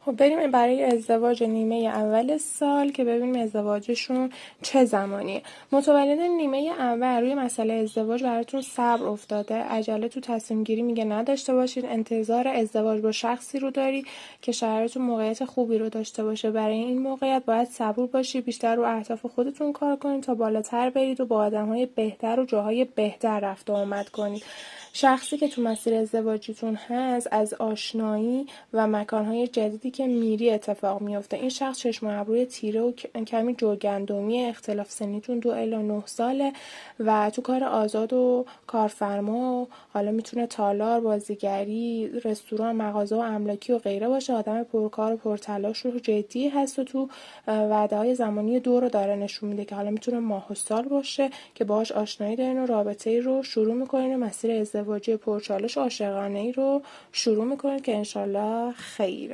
خب بریم برای ازدواج نیمه اول سال که ببینیم ازدواجشون چه زمانیه. متولدین نیمه اول روی مسئله ازدواج براتون صبر افتاده، عجله تو تصمیم گیری میگه نداشته باشید، انتظار ازدواج با شخصی رو داری که شرایط موقعیت خوبی رو داشته باشه. برای این موقعیت باید صبور باشید، بیشتر رو اهداف خودتون کار کنید تا بالاتر برید و با آدم‌های بهتر و جاهای بهتر رفت و آمد کنید. شخصی که تو مسیر ازدواجیتون هست از آشنایی و مکانهای جدیدی که میری اتفاق میفته. این شخص چشم ابروی تیره و کمی جوگندمی، اختلاف سنیتون 2 الی 9 ساله و تو کار آزاد و کارفرما و حالا میتونه تالار، بازیگری، رستوران، مغازه و املاکی و غیره باشه. آدم پرکار و پرتلاش و جدی هست و تو وعده‌های زمانی رو داره نشون میده که حالا میتونه ماه و سال باشه که باهاش آشنایی دارین و رابطه‌ای رو شروع می‌کنین و مسیر ازدواجی پرچالش و عاشقانه‌ای رو شروع می‌کنین که انشالله خیره.